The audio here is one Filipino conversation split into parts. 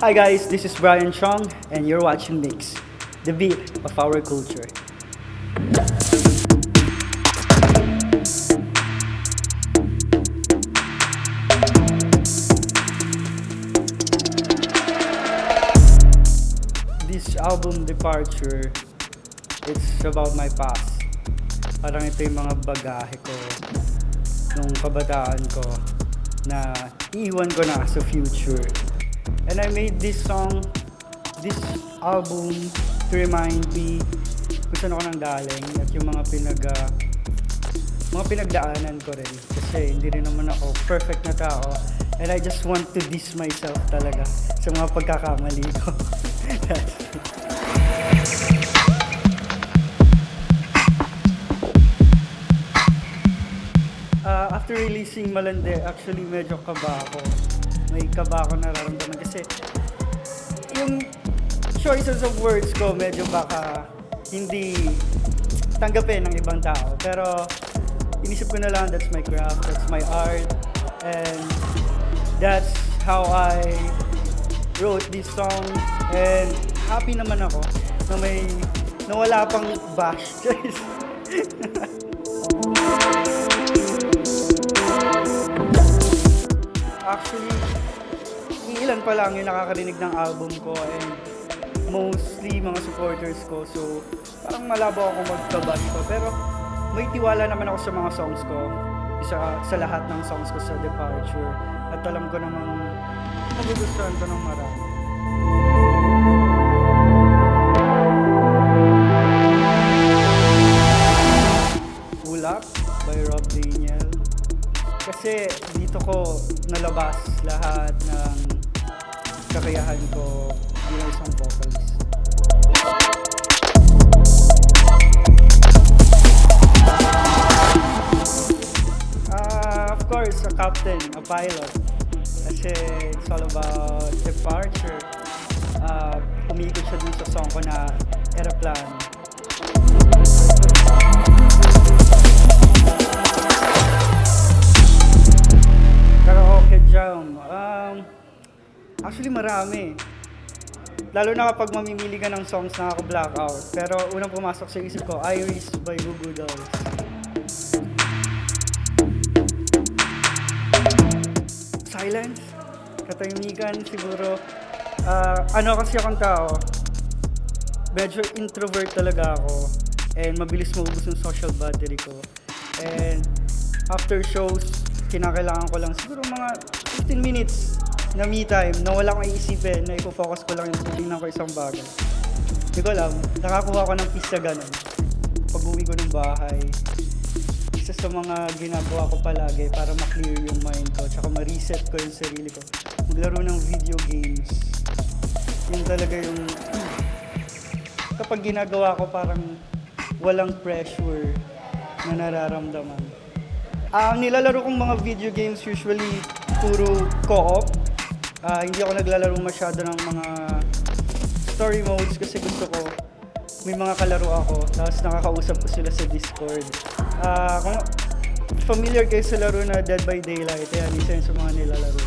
Hi guys, this is Brian Chong and you're watching Mix, the beat of our culture. This album Departure, it's about my past. Parang ito yung mga bagahe ko nung kabataan ko na iiwan ko na sa future. And I made this this album to remind me kung saan ako nang galing at yung mga pinagdaanan ko rin. Kasi hindi rin naman ako perfect na tao. And I just want to diss myself talaga sa mga pagkakamali ko. That's it. After releasing Malande, actually medyo kaba ako. May kaba ako nararamdaman kasi yung choices of words ko medyo baka hindi tanggapin ng ibang tao. Pero inisip ko na lang, that's my craft, that's my art, and that's how I wrote this song. And happy naman ako na wala pang bash. Actually, ilan pa lang yung nakakarinig ng album ko and mostly mga supporters ko. So, parang malabo ako magkabash ko. Pero may tiwala naman ako sa mga songs ko. Sa lahat ng songs ko sa Departure. At alam ko namang magugustuhan ko ng marami. Ulap by Rob Daniel. Kasi dito ko nalabas lahat ng kakayahan ko bilang isang vocalist. Of course, a captain, a pilot. Kasi it's all about departure. Umikot siya dun sa song ko na Aeroplano. Karaoke jam. Actually marami. Lalo na kapag mamimili ka ng songs na ako blackout. Pero unang pumasok sa isip ko, Iris by Goo Goo Dolls. Silence, katahimikan siguro. Ano kasi akong tao, medyo introvert talaga ako. And mabilis maubos yung social battery ko. And after shows, kinakailangan ko lang siguro mga 15 minutes na me time na wala akong iisipin, na i-focus ko lang yung tingnan ko isang bagay. Hindi ko alam, nakakuha ko ng peace sa ganun. Pag-uwi ko ng bahay, isa sa mga ginagawa ko palagi para ma-clear yung mind ko tsaka ma-reset ko yung sarili ko, maglaro ng video games. Yun talaga yung kapag ginagawa ko parang walang pressure na nararamdaman. Ang nilalaro kong mga video games usually puro co-op. Hindi ako naglalaro masyado ng mga story modes kasi gusto ko may mga kalaro ako tapos nakakausap ko sila sa Discord. Kung familiar kayo sa laro na Dead by Daylight, yan isa yun sa mga nilalaro.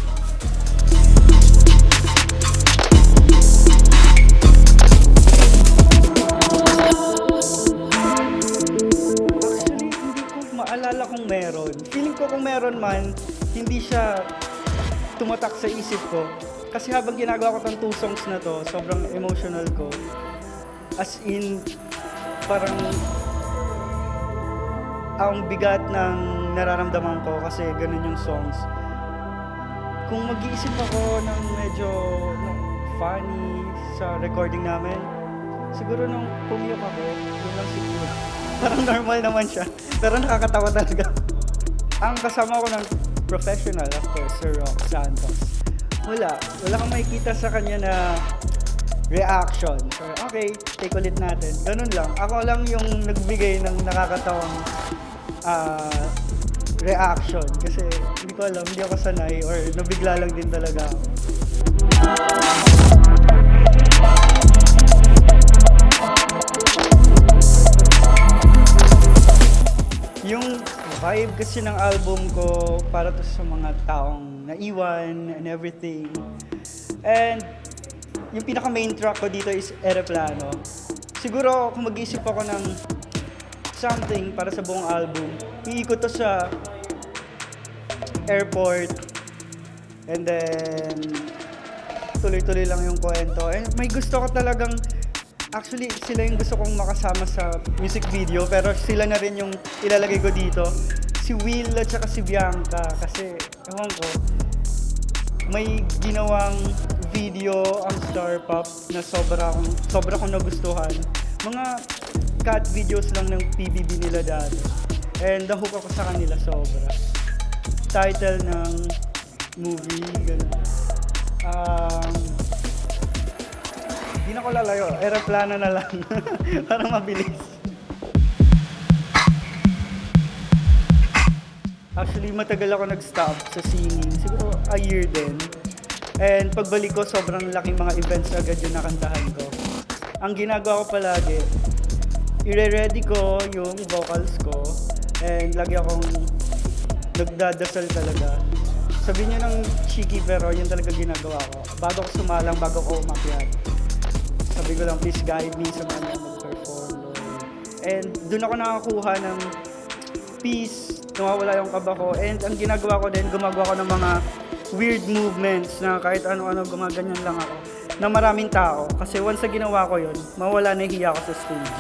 Maalala kong meron. Feeling ko kung meron man, hindi siya tumatak sa isip ko. Kasi habang ginagawa ko tong 2 songs na to, sobrang emotional ko. As in, parang ang bigat ng nararamdaman ko kasi ganun yung songs. Kung mag-iisip ako ng medyo funny sa recording namin, siguro nung pumiyok ako, yun lang siguro. Parang normal naman siya, pero nakakatawa talaga. Ang kasama ko ng professional, of course, Sir Rock Santos. Wala kang makikita sa kanya na reaction. So, okay, take ulit natin. Ganun lang. Ako lang yung nagbigay ng nakakatawang reaction. Kasi hindi ko alam, hindi ako sanay or nabigla lang din talaga ako. Yung vibe kasi ng album ko para to sa mga taong naiwan and everything. And yung pinaka main track ko dito is Aeroplano. Siguro kung mag-iisip ako ng something para sa buong album, iikot to sa airport, and then tuloy-tuloy lang yung kwento. And may gusto ko talagang, actually sila yung gusto kong makasama sa music video, pero sila na rin yung ilalagay ko dito. Si Will at saka si Bianca, kasi ewan ko, may ginawang video ang Star Pop na sobra kong nagustuhan. Mga cat videos lang ng PBB nila dati. And nahook ako sa kanila sobra. Title ng movie, gano'n. Di na ko lalayo, Aeroplano na lang. Para mabilis. Actually, matagal ako nag-stop sa singing. Siguro a year din. And pagbalik ko, sobrang laking mga events agad yung nakantahan ko. Ang ginagawa ko palagi, ire-ready ko yung vocals ko. And lagi akong nagdadasal talaga. Sabihin nyo ng cheeky, pero yun talaga ginagawa ko. Bago ko sumalang, bago ko umakyat. Sabi ko lang, please guide me sa mga mag-perform. And doon ako nakakuha ng peace, nawawala yung kaba ko. And ang ginagawa ko din, gumagawa ko ng mga weird movements na kahit ano-ano, gumaganyan lang ako. Na maraming tao. Kasi once na ginawa ko yun, mawala na hiya ako sa stage.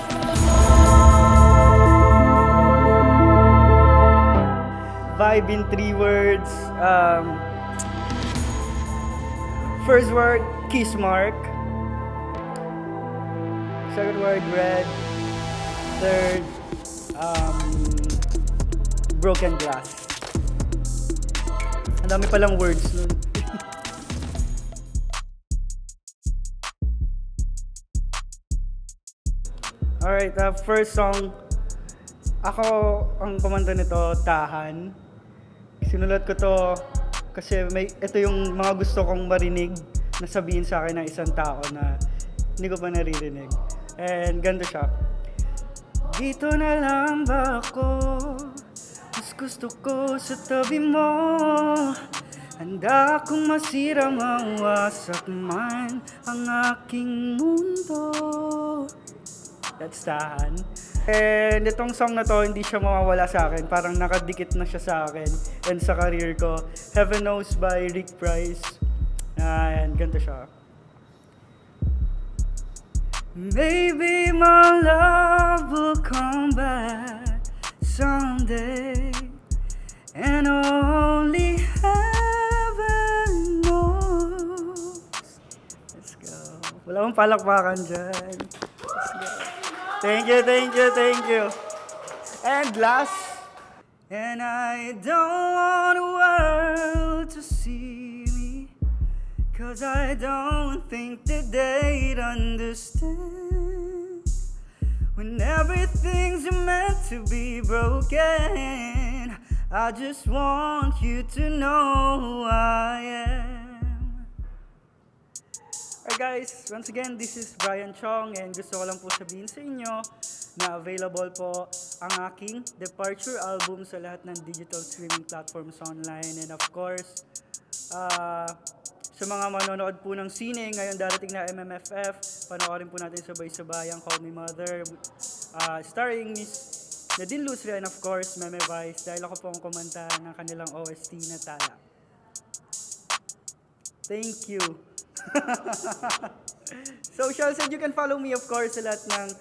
Vibe in 3 words. First word, kiss mark. Second word, red. Third, broken glass. Ang dami palang words nun. Alright, first song. Ako ang kumanta nito, Tahan. Sinulat ko to kasi ito yung mga gusto kong marinig na sabihin sa akin ng isang tao na hindi ko pa naririnig. And ganito siya. Dito na lang ba ako? Mas gusto ko sa tabi mo. Handa akong masira, mawasak man ang aking mundo. That's Tahan. And itong song na to, hindi siya mawawala sa akin. Parang nakadikit na siya sa akin and sa career ko. Heaven Knows by Rick Price. And ganito siya. Maybe my love will come back someday, and only heaven knows. Let's go. Wala akong palakpakan dyan. Let's go. Thank you, thank you, thank you. And last. And I don't want the world to see me, 'cause I don't think that they'd understand when everything's meant to be broken. I just want you to know who I am. Alright guys, once again, this is Brian Chong, and gusto ko lang po sabihin sa inyo na available po ang aking Departure album sa lahat ng digital streaming platforms online. And of course, sa mga manonood po ng sine, ngayon darating na MMFF, panoorin po natin sabay-sabay ang Call Me Mother, starring Miss Nadine Lusria, and of course, Meme Vice, dahil ako po ang kumanta ng kanilang OST na Tala. Thank you. Socials, and you can follow me of course sa lahat ng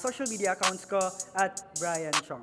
social media accounts ko at Brian Chong.